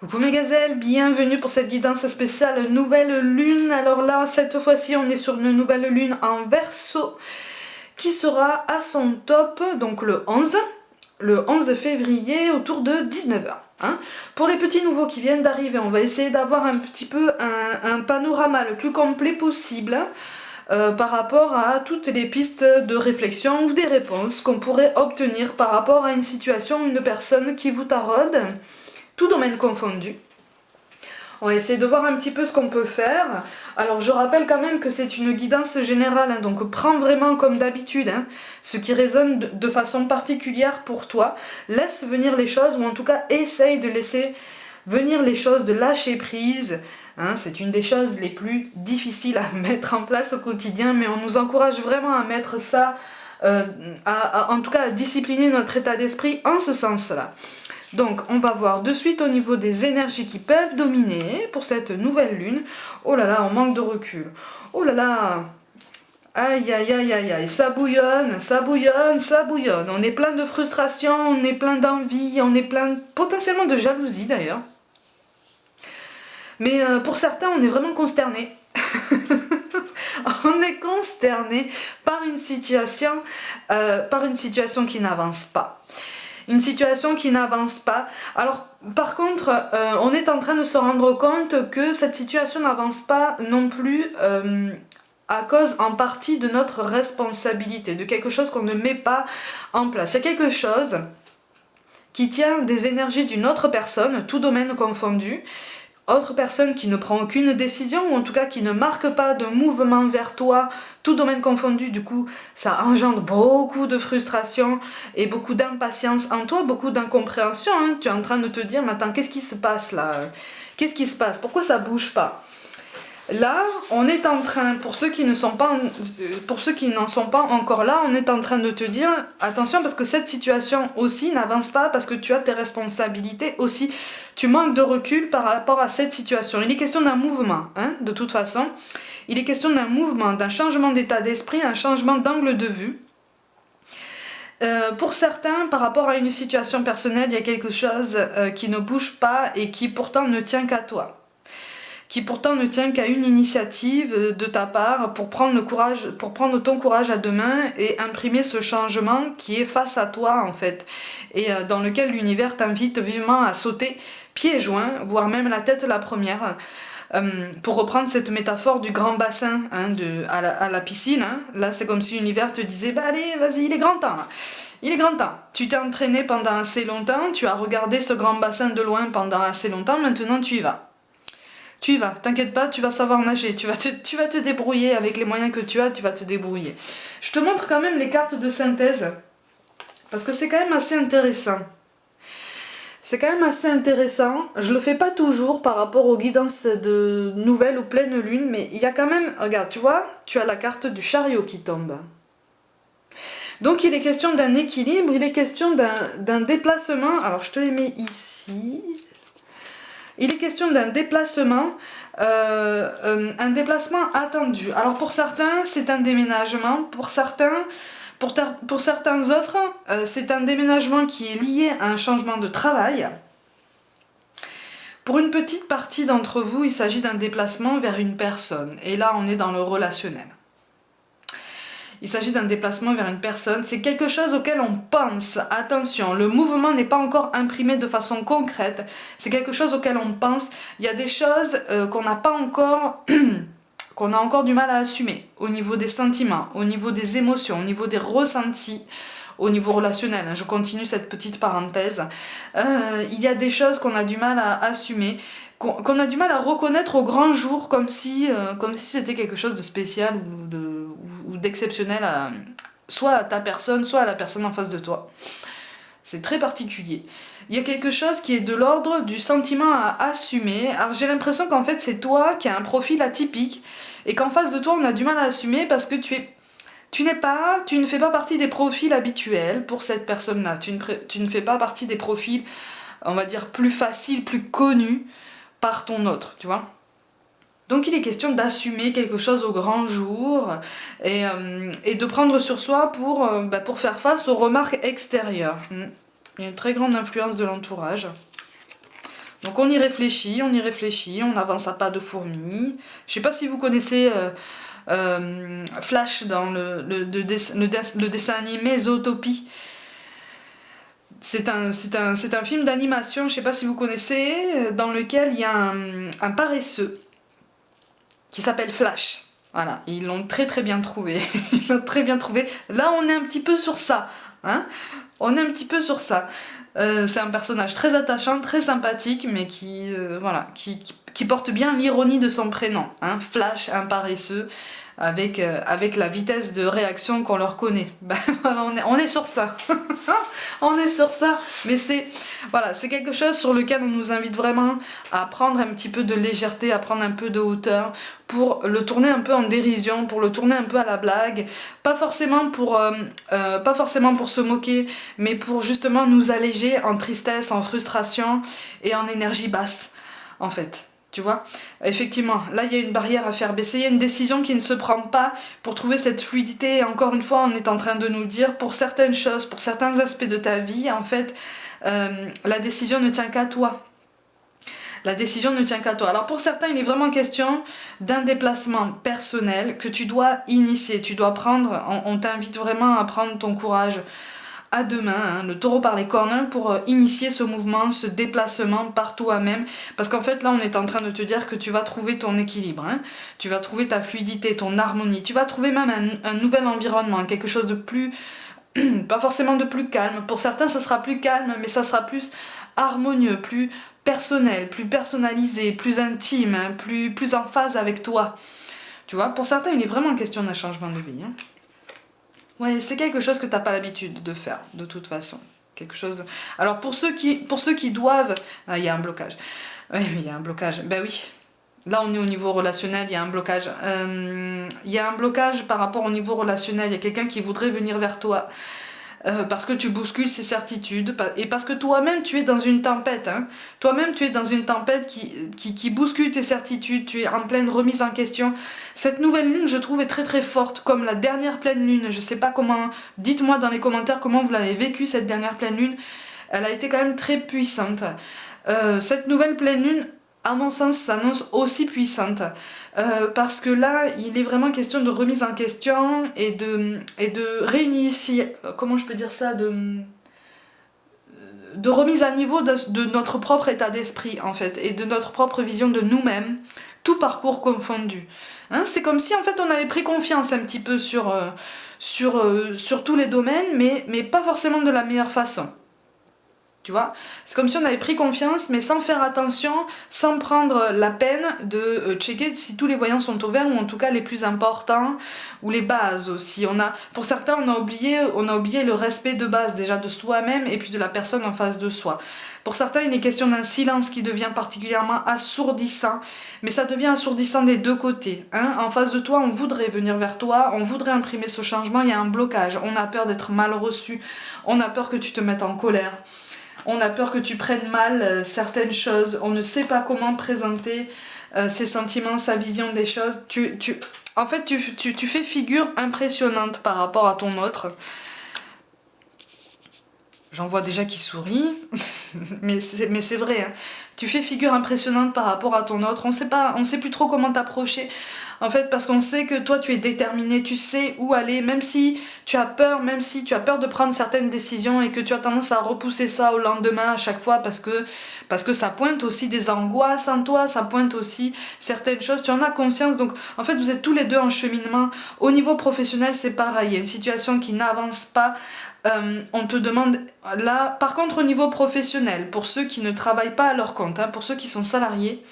Coucou mes gazelles, bienvenue pour cette guidance spéciale nouvelle lune. Alors là, cette fois-ci, on est sur une nouvelle lune en Verseau qui sera à son top, donc le 11 février autour de 19h. Pour les petits nouveaux qui viennent d'arriver, on va essayer d'avoir un petit peu un panorama le plus complet possible par rapport à toutes les pistes de réflexion ou des réponses qu'on pourrait obtenir par rapport à une situation, une personne qui vous taraude, tout domaine confondu. On va essayer de voir un petit peu ce qu'on peut faire. Alors je rappelle quand même que c'est une guidance générale, donc prends vraiment comme d'habitude ce qui résonne de façon particulière pour toi. Laisse venir les choses, ou en tout cas essaye de laisser venir les choses, de lâcher prise. C'est une des choses les plus difficiles à mettre en place au quotidien, mais on nous encourage vraiment à mettre ça, en tout cas à discipliner notre état d'esprit en ce sens-là. Donc on va voir de suite au niveau des énergies qui peuvent dominer pour cette nouvelle lune. Oh là là, on manque de recul. Oh là là, aïe aïe aïe aïe aïe, ça bouillonne, ça bouillonne, ça bouillonne. On est plein de frustration, on est plein d'envie, on est plein potentiellement de jalousie d'ailleurs. Mais pour certains, on est vraiment consterné. On est consterné par une situation qui n'avance pas. Une situation qui n'avance pas. Alors, par contre, on est en train de se rendre compte que cette situation n'avance pas non plus à cause en partie de notre responsabilité, de quelque chose qu'on ne met pas en place. Il y a quelque chose qui tient des énergies d'une autre personne, tout domaine confondu, autre personne qui ne prend aucune décision, ou en tout cas qui ne marque pas de mouvement vers toi, tout domaine confondu. Du coup, ça engendre beaucoup de frustration et beaucoup d'impatience en toi, beaucoup d'incompréhension. Tu es en train de te dire, mais attends, qu'est-ce qui se passe là? Qu'est-ce qui se passe? Pourquoi ça bouge pas? Là, on est en train, pour ceux qui n'en sont pas encore là, on est en train de te dire, attention, parce que cette situation aussi n'avance pas, parce que tu as tes responsabilités aussi, tu manques de recul par rapport à cette situation. Il est question d'un mouvement, de toute façon. Il est question d'un mouvement, d'un changement d'état d'esprit, un changement d'angle de vue. Pour certains, par rapport à une situation personnelle, il y a quelque chose qui ne bouge pas et qui pourtant ne tient qu'à toi. Qui pourtant ne tient qu'à une initiative de ta part pour prendre ton courage à deux mains et imprimer ce changement qui est face à toi en fait, et dans lequel l'univers t'invite vivement à sauter pieds joints, voire même la tête la première, pour reprendre cette métaphore du grand bassin à la piscine. Là c'est comme si l'univers te disait bah allez vas-y, il est grand temps là. Il est grand temps. Tu t'es entraîné pendant assez longtemps, tu as regardé ce grand bassin de loin pendant assez longtemps, maintenant tu y vas. Tu y vas, t'inquiète pas, tu vas savoir nager, tu vas te débrouiller avec les moyens que tu as, tu vas te débrouiller. Je te montre quand même les cartes de synthèse, parce que c'est quand même assez intéressant. C'est quand même assez intéressant, je le fais pas toujours par rapport aux guidances de nouvelle ou pleine lune, mais il y a quand même, regarde, tu vois, tu as la carte du chariot qui tombe. Donc il est question d'un équilibre, il est question d'un déplacement, alors je te les mets ici. Il est question d'un déplacement, un déplacement attendu. Alors pour certains, c'est un déménagement. Pour certains autres, c'est un déménagement qui est lié à un changement de travail. Pour une petite partie d'entre vous, il s'agit d'un déplacement vers une personne. Et là, on est dans le relationnel. Il s'agit d'un déplacement vers une personne, c'est quelque chose auquel on pense. Attention, le mouvement n'est pas encore imprimé de façon concrète, c'est quelque chose auquel on pense. Il y a des choses qu'on n'a pas encore, qu'on a encore du mal à assumer, au niveau des sentiments, au niveau des émotions, au niveau des ressentis, au niveau relationnel. Je continue cette petite parenthèse. Il y a des choses qu'on a du mal à assumer, qu'on a du mal à reconnaître au grand jour, comme si c'était quelque chose de spécial ou d'exceptionnel soit à ta personne, soit à la personne en face de toi. C'est très particulier. Il y a quelque chose qui est de l'ordre du sentiment à assumer. Alors j'ai l'impression qu'en fait c'est toi qui as un profil atypique et qu'en face de toi on a du mal à assumer parce que tu ne fais pas partie des profils habituels pour cette personne-là. Tu ne fais pas partie des profils, on va dire, plus faciles, plus connus par ton autre, tu vois. Donc il est question d'assumer quelque chose au grand jour et de prendre sur soi pour faire face aux remarques extérieures. Il y a une très grande influence de l'entourage. Donc on y réfléchit, on avance à pas de fourmi. Je sais pas si vous connaissez Flash dans le dessin animé Zootopie. C'est un film d'animation, je sais pas si vous connaissez, dans lequel il y a un paresseux qui s'appelle Flash. Voilà, ils l'ont très très bien trouvé. Ils l'ont très bien trouvé. Là, on est un petit peu sur ça. Hein, on est un petit peu sur ça. C'est un personnage très attachant, très sympathique, mais voilà, qui porte bien l'ironie de son prénom. Hein, Flash, un paresseux, avec la vitesse de réaction qu'on leur connaît. Ben, voilà, on est sur ça. On est sur ça. Mais voilà, c'est quelque chose sur lequel on nous invite vraiment à prendre un petit peu de légèreté, à prendre un peu de hauteur, pour le tourner un peu en dérision, pour le tourner un peu à la blague. Pas forcément pour se moquer, mais pour justement nous alléger en tristesse, en frustration et en énergie basse, en fait. Tu vois, effectivement, là il y a une barrière à faire baisser, il y a une décision qui ne se prend pas pour trouver cette fluidité. Et encore une fois, on est en train de nous dire, pour certaines choses, pour certains aspects de ta vie, en fait, la décision ne tient qu'à toi. La décision ne tient qu'à toi. Alors pour certains, il est vraiment question d'un déplacement personnel que tu dois initier, tu dois prendre, on t'invite vraiment à prendre ton courage à deux mains, hein, le taureau par les cornes, pour initier ce mouvement, ce déplacement par toi-même. Parce qu'en fait, là, on est en train de te dire que tu vas trouver ton équilibre, hein, tu vas trouver ta fluidité, ton harmonie, tu vas trouver même un nouvel environnement, quelque chose de plus, pas forcément de plus calme. Pour certains, ça sera plus calme, mais ça sera plus harmonieux, plus personnel, plus personnalisé, plus intime, hein, plus en phase avec toi. Tu vois, pour certains, il est vraiment question d'un changement de vie. Hein. Ouais, c'est quelque chose que t'as pas l'habitude de faire, de toute façon. Quelque chose. Alors pour ceux qui doivent, ah, il y a un blocage. Oui, il y a un blocage. Ben oui. Là, on est au niveau relationnel, il y a un blocage. Il y a un blocage par rapport au niveau relationnel. Il y a quelqu'un qui voudrait venir vers toi. Parce que tu bouscules ses certitudes et parce que toi-même tu es dans une tempête. Hein. Toi-même tu es dans une tempête qui bouscule tes certitudes, tu es en pleine remise en question. Cette nouvelle lune, je trouve, est très très forte, comme la dernière pleine lune. Je sais pas comment, dites-moi dans les commentaires comment vous l'avez vécu cette dernière pleine lune. Elle a été quand même très puissante. Cette nouvelle pleine lune, à mon sens, s'annonce aussi puissante. Parce que là, il est vraiment question de remise en question et de réinitier, comment je peux dire ça, de remise à niveau de notre propre état d'esprit, en fait, et de notre propre vision de nous-mêmes, tout parcours confondu. Hein, c'est comme si, en fait, on avait pris confiance un petit peu sur tous les domaines, mais pas forcément de la meilleure façon. Tu vois, c'est comme si on avait pris confiance, mais sans faire attention, sans prendre la peine de checker si tous les voyants sont ouverts, ou en tout cas les plus importants, ou les bases aussi. Pour certains, on a oublié le respect de base déjà de soi-même et puis de la personne en face de soi. Pour certains, il est question d'un silence qui devient particulièrement assourdissant, mais ça devient assourdissant des deux côtés. Hein. En face de toi, on voudrait venir vers toi, on voudrait imprimer ce changement, il y a un blocage, on a peur d'être mal reçu, on a peur que tu te mettes en colère. On a peur que tu prennes mal certaines choses, on ne sait pas comment présenter ses sentiments, sa vision des choses. En fait, tu fais figure impressionnante par rapport à ton autre. J'en vois déjà qui sourit, mais c'est vrai. Hein. Tu fais figure impressionnante par rapport à ton autre. On sait plus trop comment t'approcher. En fait, parce qu'on sait que toi, tu es déterminé, tu sais où aller, même si tu as peur de prendre certaines décisions et que tu as tendance à repousser ça au lendemain à chaque fois parce que ça pointe aussi des angoisses en toi, ça pointe aussi certaines choses, tu en as conscience. Donc, en fait, vous êtes tous les deux en cheminement. Au niveau professionnel, c'est pareil. Il y a une situation qui n'avance pas. On te demande là, par contre au niveau professionnel, pour ceux qui ne travaillent pas à leur compte, hein, pour ceux qui sont salariés,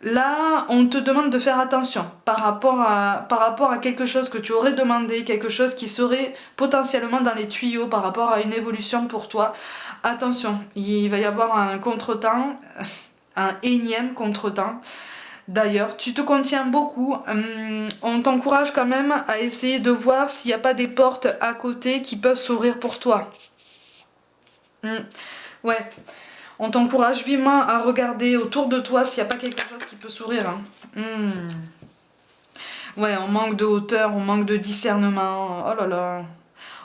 là on te demande de faire attention par rapport à quelque chose que tu aurais demandé, quelque chose qui serait potentiellement dans les tuyaux par rapport à une évolution pour toi. Attention, il va y avoir un contretemps, un énième contretemps. D'ailleurs, tu te contiens beaucoup, on t'encourage quand même à essayer de voir s'il n'y a pas des portes à côté qui peuvent s'ouvrir pour toi. Ouais, on t'encourage vivement à regarder autour de toi s'il n'y a pas quelque chose qui peut s'ouvrir. Hein. Ouais, on manque de hauteur, on manque de discernement, oh là là.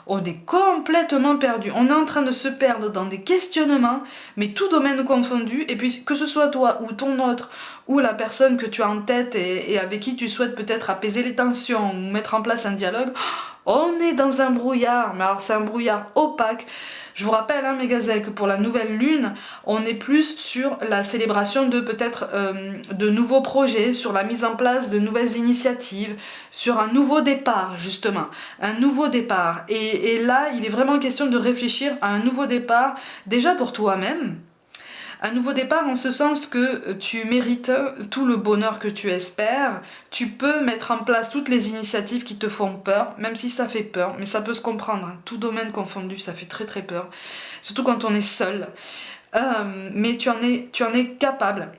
on est complètement perdu. On est en train de se perdre dans des questionnements, mais tout domaine confondu, et puis que ce soit toi ou ton autre, ou la personne que tu as en tête et avec qui tu souhaites peut-être apaiser les tensions ou mettre en place un dialogue, on est dans un brouillard, mais alors c'est un brouillard opaque. Je vous rappelle, hein, mes gazelles, que pour la nouvelle lune, on est plus sur la célébration de peut-être de nouveaux projets, sur la mise en place de nouvelles initiatives, sur un nouveau départ, justement. Un nouveau départ. Et là, il est vraiment question de réfléchir à un nouveau départ, déjà pour toi-même. Un nouveau départ en ce sens que tu mérites tout le bonheur que tu espères, tu peux mettre en place toutes les initiatives qui te font peur, même si ça fait peur, mais ça peut se comprendre, hein. Tout domaine confondu, ça fait très très peur, surtout quand on est seul, mais tu en es capable.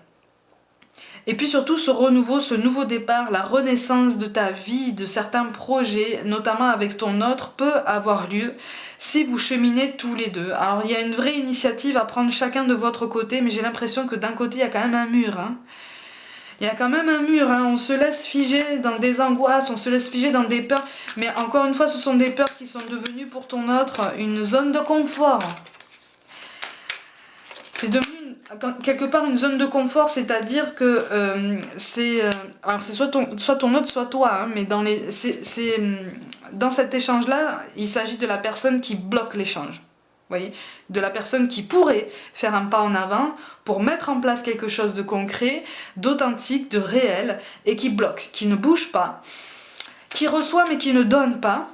Et puis surtout ce renouveau, ce nouveau départ, la renaissance de ta vie, de certains projets, notamment avec ton autre, peut avoir lieu si vous cheminez tous les deux. Alors il y a une vraie initiative à prendre chacun de votre côté, mais j'ai l'impression que d'un côté il y a quand même un mur. Hein. Il y a quand même un mur, hein. On se laisse figer dans des angoisses, on se laisse figer dans des peurs, mais encore une fois ce sont des peurs qui sont devenues pour ton autre une zone de confort. C'est devenu quelque part une zone de confort, c'est-à-dire que alors c'est soit ton autre, soit toi, hein, mais dans cet échange-là, il s'agit de la personne qui bloque l'échange. Voyez, de la personne qui pourrait faire un pas en avant pour mettre en place quelque chose de concret, d'authentique, de réel, et qui bloque, qui ne bouge pas, qui reçoit mais qui ne donne pas.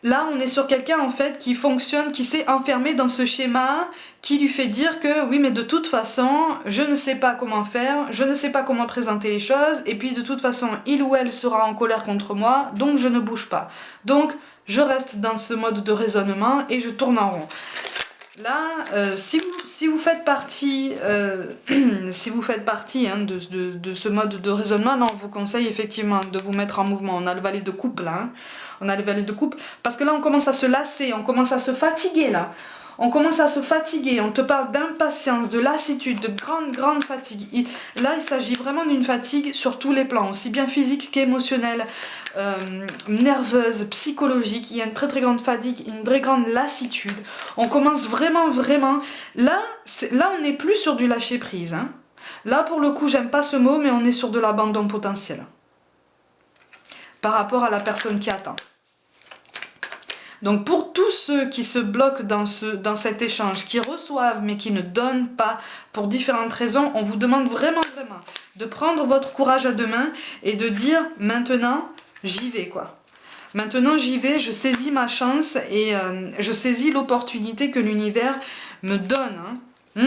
Là, on est sur quelqu'un en fait qui fonctionne, qui s'est enfermé dans ce schéma, qui lui fait dire que oui, mais de toute façon, je ne sais pas comment faire, je ne sais pas comment présenter les choses, et puis de toute façon, il ou elle sera en colère contre moi, donc je ne bouge pas. Donc, je reste dans ce mode de raisonnement et je tourne en rond. Là, si vous faites partie, si vous faites partie hein, de ce mode de raisonnement, là, on vous conseille effectivement de vous mettre en mouvement. On a le valet de coupe là, hein. On a le valet de coupe, parce que là on commence à se lasser, on commence à se fatiguer là. On commence à se fatiguer, on te parle d'impatience, de lassitude, de grande fatigue. Là, il s'agit vraiment d'une fatigue sur tous les plans, aussi bien physique qu'émotionnelle, nerveuse, psychologique. Il y a une très grande fatigue, une très grande lassitude. On commence vraiment. Là, on n'est plus sur du lâcher prise. Hein. Là, pour le coup, j'aime pas ce mot, mais on est sur de l'abandon potentiel par rapport à la personne qui attend. Donc pour tous ceux qui se bloquent dans cet échange, qui reçoivent mais qui ne donnent pas pour différentes raisons, on vous demande vraiment de prendre votre courage à deux mains et de dire maintenant j'y vais quoi. Maintenant j'y vais, je saisis ma chance et je saisis l'opportunité que l'univers me donne. Hein.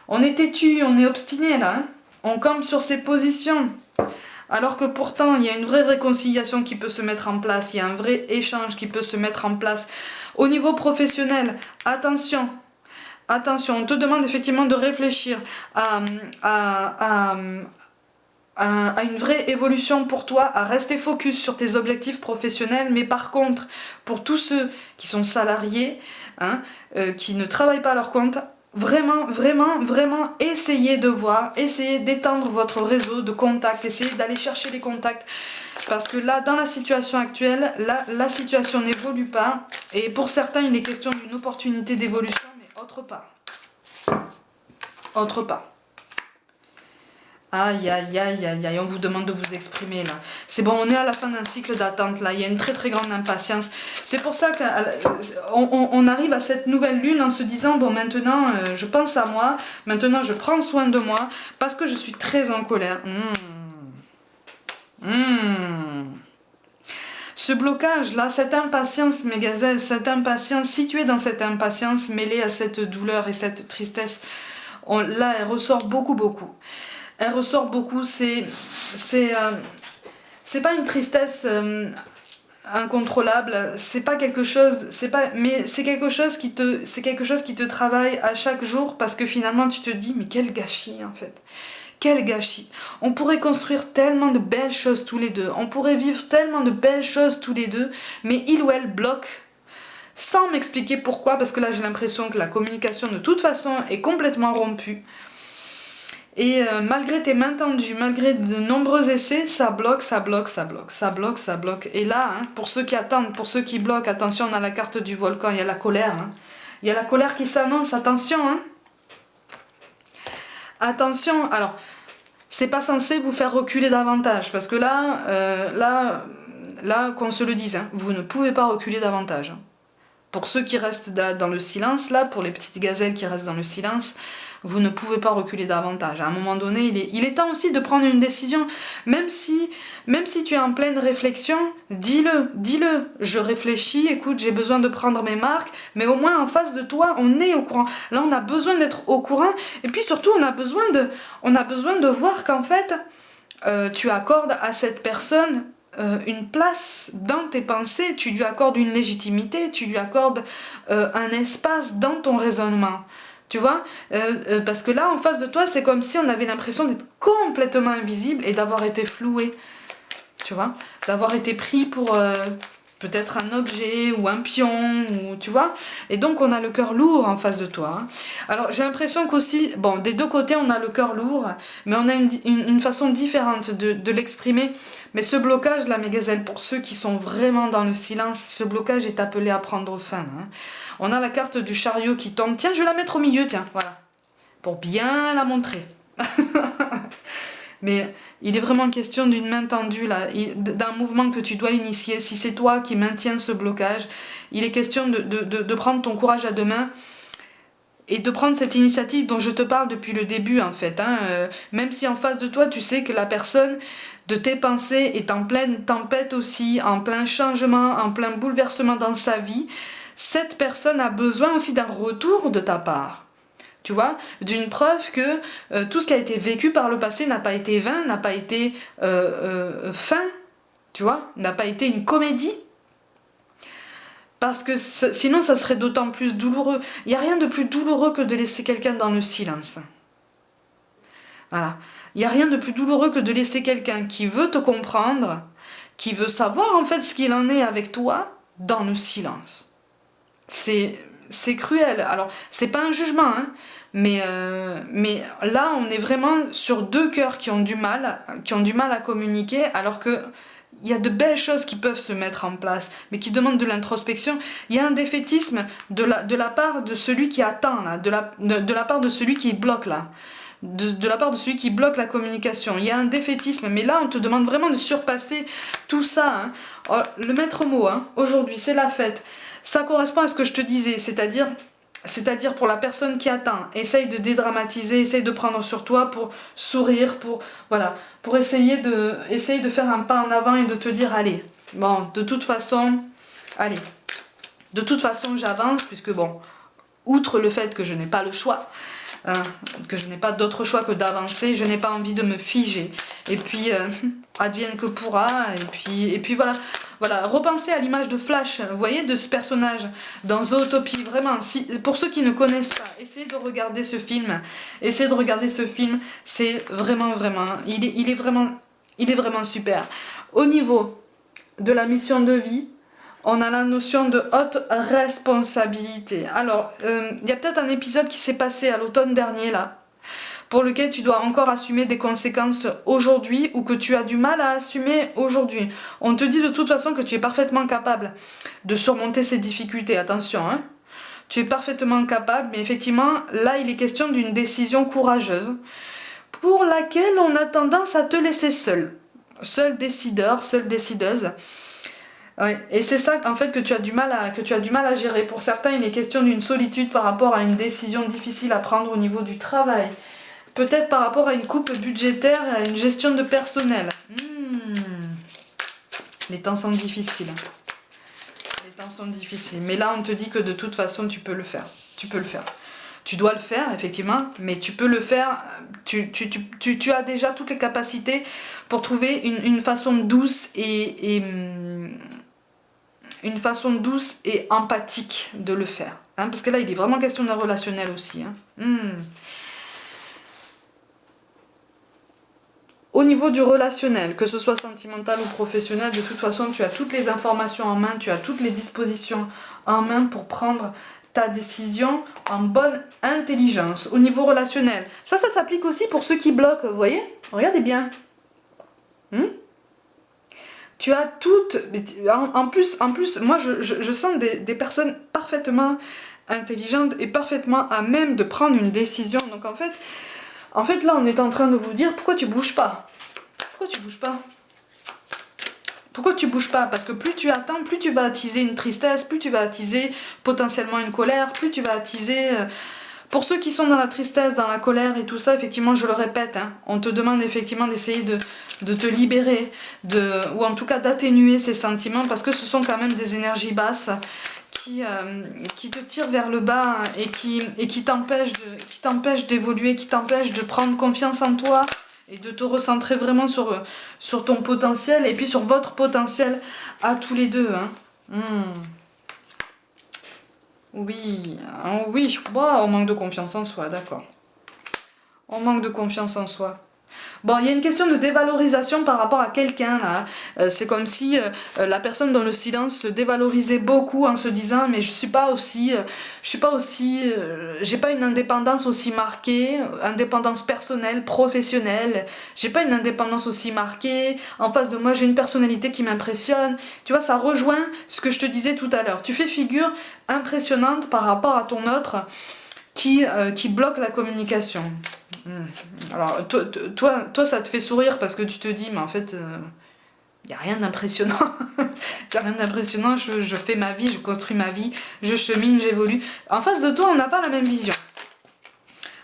On est têtu, on est obstiné là. Hein. On campe sur ses positions. Alors que pourtant, il y a une vraie réconciliation qui peut se mettre en place, il y a un vrai échange qui peut se mettre en place. Au niveau professionnel, attention, on te demande effectivement de réfléchir à une vraie évolution pour toi, à rester focus sur tes objectifs professionnels, mais par contre, pour tous ceux qui sont salariés, hein, qui ne travaillent pas à leur compte, vraiment, essayez de voir, essayez d'étendre votre réseau de contacts, essayez d'aller chercher les contacts, parce que là, dans la situation actuelle, la situation n'évolue pas, et pour certains, il est question d'une opportunité d'évolution, mais autre part. Aïe, on vous demande de vous exprimer là. C'est bon, on est à la fin d'un cycle d'attente là, il y a une très grande impatience. C'est pour ça qu'on arrive à cette nouvelle lune en se disant, bon maintenant je pense à moi, maintenant je prends soin de moi, parce que je suis très en colère. Ce blocage là, cette impatience mes gazelles, cette impatience, située dans cette impatience mêlée à cette douleur et cette tristesse, là elle ressort beaucoup. Elle ressort beaucoup, c'est pas une tristesse incontrôlable, c'est pas quelque chose, mais c'est quelque chose qui te travaille à chaque jour, parce que finalement tu te dis mais quel gâchis en fait. Quel gâchis. On pourrait construire tellement de belles choses tous les deux, on pourrait vivre tellement de belles choses tous les deux, mais il ou elle bloque sans m'expliquer pourquoi, parce que là j'ai l'impression que la communication de toute façon est complètement rompue. Et malgré tes mains tendues, malgré de nombreux essais, ça bloque, ça bloque, ça bloque, ça bloque, ça bloque. Et là, hein, pour ceux qui attendent, pour ceux qui bloquent, attention, on a la carte du volcan, il y a la colère. Hein. Il y a la colère qui s'annonce, attention. Hein. Attention, alors, c'est pas censé vous faire reculer davantage, parce que là, qu'on se le dise, hein, vous ne pouvez pas reculer davantage. Hein. Pour ceux qui restent dans le silence, là, pour les petites gazelles qui restent dans le silence, vous ne pouvez pas reculer davantage. À un moment donné, il est temps aussi de prendre une décision. Même si tu es en pleine réflexion, dis-le. Je réfléchis, écoute, j'ai besoin de prendre mes marques, mais au moins en face de toi, on est au courant. Là, on a besoin d'être au courant. Et puis surtout, on a besoin de voir qu'en fait, tu accordes à cette personne une place dans tes pensées, tu lui accordes une légitimité, tu lui accordes un espace dans ton raisonnement. Tu vois, parce que là, en face de toi, c'est comme si on avait l'impression d'être complètement invisible et d'avoir été floué. Tu vois, d'avoir été pris pour peut-être un objet ou un pion, ou, tu vois. Et donc, on a le cœur lourd en face de toi. Hein. Alors, j'ai l'impression qu'aussi, bon, des deux côtés, on a le cœur lourd, mais on a une façon différente de l'exprimer. Mais ce blocage, là, mes gazelles, pour ceux qui sont vraiment dans le silence, ce blocage est appelé à prendre fin. Hein. On a la carte du chariot qui tombe. Tiens, je vais la mettre au milieu, tiens, voilà. Pour bien la montrer. Mais il est vraiment question d'une main tendue, là, d'un mouvement que tu dois initier. Si c'est toi qui maintiens ce blocage, il est question de prendre ton courage à deux mains et de prendre cette initiative dont je te parle depuis le début, en fait. Hein. Même si en face de toi, tu sais que la personne de tes pensées est en pleine tempête aussi, en plein changement, en plein bouleversement dans sa vie, cette personne a besoin aussi d'un retour de ta part. Tu vois, d'une preuve que tout ce qui a été vécu par le passé n'a pas été vain, n'a pas été fin, tu vois, n'a pas été une comédie. Parce que sinon, ça serait d'autant plus douloureux. Il n'y a rien de plus douloureux que de laisser quelqu'un dans le silence. Voilà. Il n'y a rien de plus douloureux que de laisser quelqu'un qui veut te comprendre, qui veut savoir en fait ce qu'il en est avec toi, dans le silence. C'est cruel. Alors, c'est pas un jugement, hein, mais là, on est vraiment sur deux cœurs qui ont du mal à communiquer, alors que il y a de belles choses qui peuvent se mettre en place, mais qui demandent de l'introspection. Il y a un défaitisme de la part de celui qui attend, là, de la part de celui qui bloque, là. De la part de celui qui bloque la communication. Il y a un défaitisme, mais là on te demande vraiment de surpasser tout ça. Hein. Oh, le maître mot, hein, aujourd'hui, c'est la fête. Ça correspond à ce que je te disais, c'est-à-dire pour la personne qui attend, essaye de dédramatiser, essaye de prendre sur toi pour sourire, pour essayer de faire un pas en avant et de te dire allez, bon, de toute façon, j'avance, puisque bon, outre le fait que je n'ai pas le choix, que je n'ai pas d'autre choix que d'avancer, je n'ai pas envie de me figer, et puis advienne que pourra, et puis voilà, repensez à l'image de Flash, vous voyez, de ce personnage dans Zootopie, vraiment, pour ceux qui ne connaissent pas, essayez de regarder ce film, c'est vraiment, il est vraiment super. Au niveau de la mission de vie, on a la notion de haute responsabilité. Alors, il y a peut-être un épisode qui s'est passé à l'automne dernier, là, pour lequel tu dois encore assumer des conséquences aujourd'hui ou que tu as du mal à assumer aujourd'hui. On te dit de toute façon que tu es parfaitement capable de surmonter ces difficultés. Attention, hein. Tu es parfaitement capable, mais effectivement, là, il est question d'une décision courageuse pour laquelle on a tendance à te laisser seul. Seul décideur, seule décideuse. Ouais. Et c'est ça en fait que tu as du mal à gérer. Pour certains, il est question d'une solitude par rapport à une décision difficile à prendre au niveau du travail. Peut-être par rapport à une coupe budgétaire, à une gestion de personnel. Les temps sont difficiles. Mais là, on te dit que de toute façon, tu peux le faire. Tu dois le faire, effectivement, mais tu peux le faire. Tu as déjà toutes les capacités pour trouver une façon douce et empathique de le faire. Hein, parce que là, il est vraiment question d'un relationnel aussi. Hein. Au niveau du relationnel, que ce soit sentimental ou professionnel, de toute façon, tu as toutes les informations en main, tu as toutes les dispositions en main pour prendre ta décision en bonne intelligence. Au niveau relationnel, ça s'applique aussi pour ceux qui bloquent, vous voyez? Regardez bien. Tu as toutes... En plus, moi je sens des personnes parfaitement intelligentes et parfaitement à même de prendre une décision. Donc en fait là on est en train de vous dire pourquoi tu bouges pas. Pourquoi tu bouges pas? Pourquoi tu bouges pas? Parce que plus tu attends, plus tu vas attiser une tristesse, plus tu vas attiser potentiellement une colère, plus tu vas attiser... Pour ceux qui sont dans la tristesse, dans la colère et tout ça, effectivement, je le répète, hein, on te demande effectivement d'essayer de te libérer, ou en tout cas d'atténuer ces sentiments, parce que ce sont quand même des énergies basses qui te tirent vers le bas et qui t'empêchent d'évoluer, qui t'empêchent de prendre confiance en toi et de te recentrer vraiment sur ton potentiel et puis sur votre potentiel à tous les deux. Hein. Oui, oui, on manque de confiance en soi, d'accord. On manque de confiance en soi. Bon, il y a une question de dévalorisation par rapport à quelqu'un là. C'est comme si la personne dans le silence se dévalorisait beaucoup en se disant mais j'ai pas une indépendance aussi marquée, indépendance personnelle, professionnelle. J'ai pas une indépendance aussi marquée. En face de moi, j'ai une personnalité qui m'impressionne. Tu vois, ça rejoint ce que je te disais tout à l'heure. Tu fais figure impressionnante par rapport à ton autre qui bloque la communication. Alors, toi, ça te fait sourire parce que tu te dis, mais en fait, il n'y a rien d'impressionnant. Il n'y a rien d'impressionnant, je fais ma vie, je construis ma vie, je chemine, j'évolue. En face de toi, on n'a pas la même vision.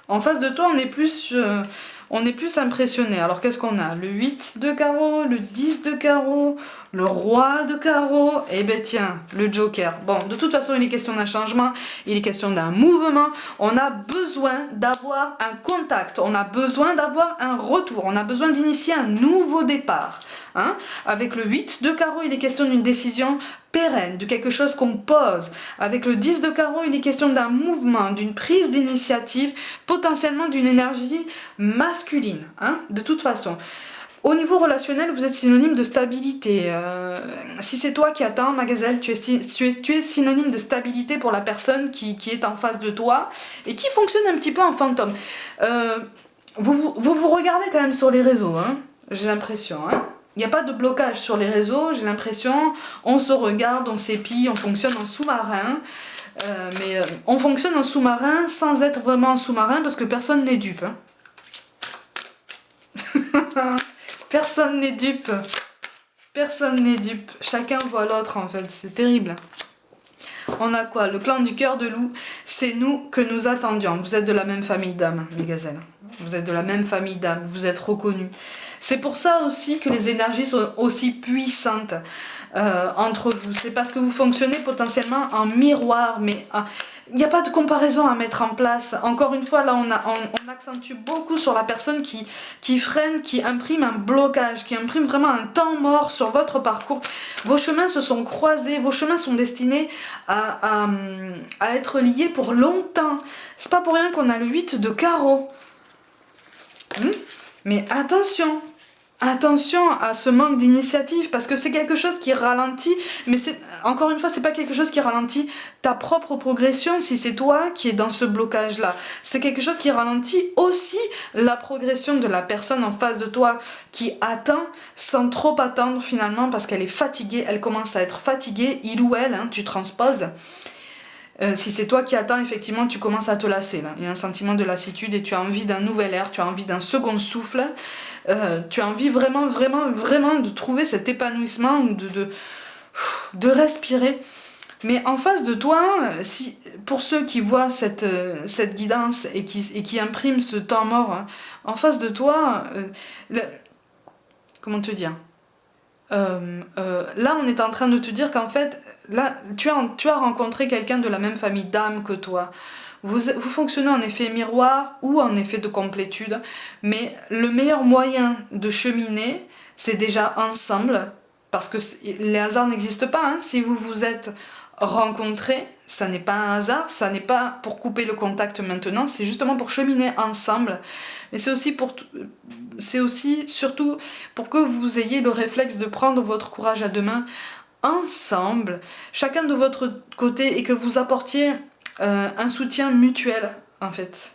En face de toi, on est plus impressionné. Alors, qu'est-ce qu'on a? Le 8 de carreau, le 10 de carreau, le roi de carreau, et ben tiens, le joker. Bon, de toute façon, il est question d'un changement, il est question d'un mouvement. On a besoin d'avoir un contact, on a besoin d'avoir un retour, on a besoin d'initier un nouveau départ. Hein? Avec le 8 de carreau, il est question d'une décision pérenne, de quelque chose qu'on pose. Avec le 10 de carreau, il est question d'un mouvement, d'une prise d'initiative, potentiellement d'une énergie masculine, hein, de toute façon. Au niveau relationnel, vous êtes synonyme de stabilité. Si c'est toi qui attends, ma gazelle, tu es synonyme de stabilité pour la personne qui est en face de toi et qui fonctionne un petit peu en fantôme. Vous regardez quand même sur les réseaux, hein, j'ai l'impression. Hein. Il n'y a pas de blocage sur les réseaux, j'ai l'impression. On se regarde, on s'épie, on fonctionne en sous-marin. Mais on fonctionne en sous-marin sans être vraiment en sous-marin parce que personne n'est dupe. Hein. Personne n'est dupe. Personne n'est dupe. Chacun voit l'autre en fait. C'est terrible. On a quoi? Le clan du cœur de loup. C'est nous que nous attendions. Vous êtes de la même famille d'âmes, les gazelles. Vous êtes de la même famille d'âmes. Vous êtes reconnus. C'est pour ça aussi que les énergies sont aussi puissantes entre vous. C'est parce que vous fonctionnez potentiellement en miroir. Mais il n'y a pas de comparaison à mettre en place. Encore une fois, là, on accentue beaucoup sur la personne qui freine, qui imprime un blocage, qui imprime vraiment un temps mort sur votre parcours. Vos chemins se sont croisés, vos chemins sont destinés à être liés pour longtemps. C'est pas pour rien qu'on a le 8 de carreau. Mais attention! Attention à ce manque d'initiative parce que c'est quelque chose qui ralentit, mais encore une fois, c'est pas quelque chose qui ralentit ta propre progression si c'est toi qui es dans ce blocage là. C'est quelque chose qui ralentit aussi la progression de la personne en face de toi qui attend sans trop attendre finalement parce qu'elle est fatiguée, elle commence à être fatiguée, il ou elle, hein, tu transposes. Si c'est toi qui attends, effectivement, tu commences à te lasser. Là. Il y a un sentiment de lassitude et tu as envie d'un nouvel air, tu as envie d'un second souffle. Tu as envie vraiment de trouver cet épanouissement, de respirer. Mais en face de toi, pour ceux qui voient cette guidance et qui impriment ce temps mort, hein, en face de toi, comment te dire là, on est en train de te dire qu'en fait, là, tu as rencontré quelqu'un de la même famille d'âme que toi. Vous fonctionnez en effet miroir ou en effet de complétude, mais le meilleur moyen de cheminer, c'est déjà ensemble, parce que les hasards n'existent pas. Hein. Si vous vous êtes rencontrés, ça n'est pas un hasard, ça n'est pas pour couper le contact maintenant, c'est justement pour cheminer ensemble. Mais c'est aussi surtout pour que vous ayez le réflexe de prendre votre courage à deux mains ensemble, chacun de votre côté, et que vous apportiez un soutien mutuel en fait.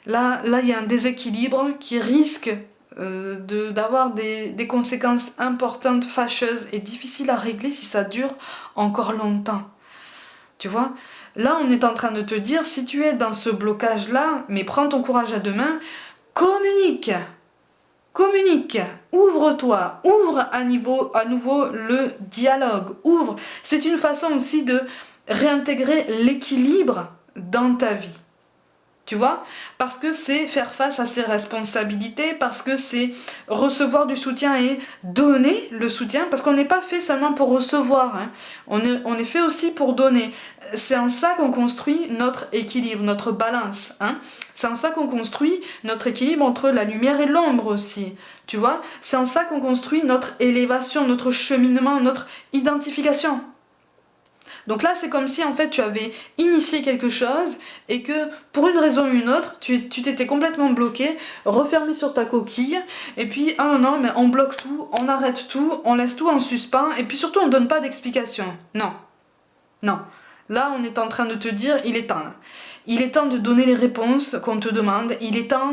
Là, il y a un déséquilibre qui risque d'avoir des conséquences importantes, fâcheuses et difficiles à régler si ça dure encore longtemps. Tu vois? Là, on est en train de te dire, si tu es dans ce blocage-là, mais prends ton courage à deux mains, communique! Communique, ouvre-toi, ouvre à nouveau le dialogue, ouvre. C'est une façon aussi de réintégrer l'équilibre dans ta vie. Tu vois? Parce que c'est faire face à ses responsabilités, parce que c'est recevoir du soutien et donner le soutien, parce qu'on n'est pas fait seulement pour recevoir, hein. On est fait aussi pour donner. C'est en ça qu'on construit notre équilibre, notre balance, hein. C'est en ça qu'on construit notre équilibre entre la lumière et l'ombre aussi, tu vois? C'est en ça qu'on construit notre élévation, notre cheminement, notre identification. Donc là, c'est comme si en fait tu avais initié quelque chose et que pour une raison ou une autre, tu t'étais complètement bloqué, refermé sur ta coquille, et puis ah non, mais on bloque tout, on arrête tout, on laisse tout en suspens, et puis surtout on ne donne pas d'explication. Non, non. Là, on est en train de te dire, il est temps. Là. Il est temps de donner les réponses qu'on te demande, il est temps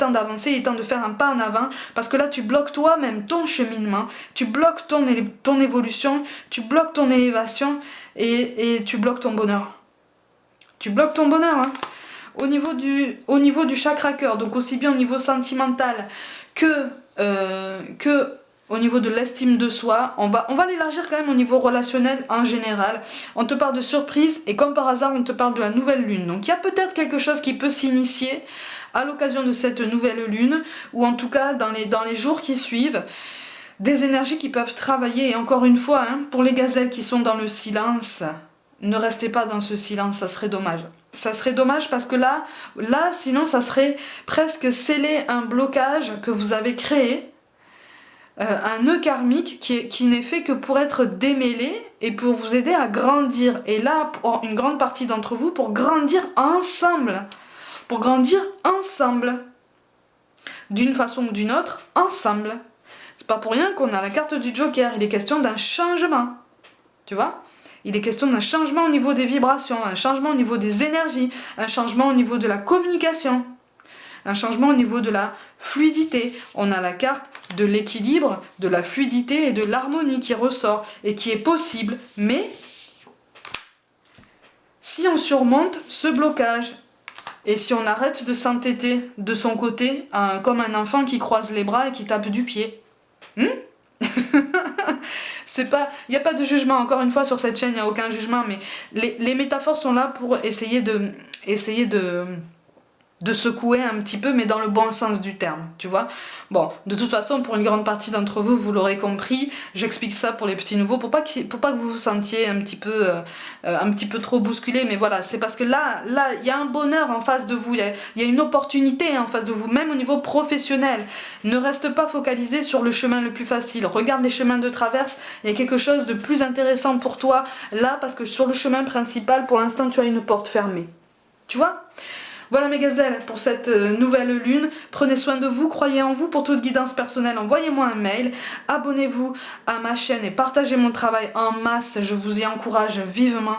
d'avancer, il est temps de faire un pas en avant, parce que là tu bloques toi-même ton cheminement, tu bloques ton évolution, tu bloques ton élévation et tu bloques ton bonheur. Tu bloques ton bonheur, hein. Au niveau du chakra cœur, donc aussi bien au niveau sentimental que au niveau de l'estime de soi, on va l'élargir quand même au niveau relationnel en général. On te parle de surprise et comme par hasard on te parle de la nouvelle lune. Donc il y a peut-être quelque chose qui peut s'initier à l'occasion de cette nouvelle lune, ou en tout cas dans les jours qui suivent, des énergies qui peuvent travailler. Et encore une fois, hein, pour les gazelles qui sont dans le silence, ne restez pas dans ce silence, ça serait dommage. Ça serait dommage parce que là sinon ça serait presque sceller un blocage que vous avez créé. Un nœud karmique qui n'est fait que pour être démêlé et pour vous aider à grandir. Et là, pour une grande partie d'entre vous, pour grandir ensemble. Pour grandir ensemble. D'une façon ou d'une autre, ensemble. C'est pas pour rien qu'on a la carte du Joker. Il est question d'un changement. Tu vois ? Il est question d'un changement au niveau des vibrations, un changement au niveau des énergies, un changement au niveau de la communication. Un changement au niveau de la fluidité. On a la carte de l'équilibre, de la fluidité et de l'harmonie qui ressort et qui est possible. Mais si on surmonte ce blocage et si on arrête de s'entêter de son côté comme un enfant qui croise les bras et qui tape du pied. Il n'y a pas de jugement, encore une fois sur cette chaîne il n'y a aucun jugement, mais les métaphores sont là pour essayer de secouer un petit peu, mais dans le bon sens du terme, tu vois. Bon, de toute façon, pour une grande partie d'entre vous, vous l'aurez compris, j'explique ça pour les petits nouveaux, pour pas que vous vous sentiez un petit peu trop bousculé, mais voilà, c'est parce que là, il y a un bonheur en face de vous, il y a une opportunité en face de vous, même au niveau professionnel. Ne reste pas focalisé sur le chemin le plus facile, regarde les chemins de traverse, il y a quelque chose de plus intéressant pour toi, là, parce que sur le chemin principal, pour l'instant, tu as une porte fermée. Tu vois ? Voilà mes gazelles pour cette nouvelle lune. Prenez soin de vous, croyez en vous. Pour toute guidance personnelle, envoyez-moi un mail. Abonnez-vous à ma chaîne et partagez mon travail en masse. Je vous y encourage vivement.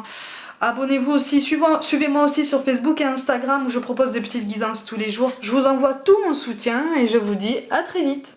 Abonnez-vous aussi, suivez-moi aussi sur Facebook et Instagram où je propose des petites guidances tous les jours. Je vous envoie tout mon soutien et je vous dis à très vite.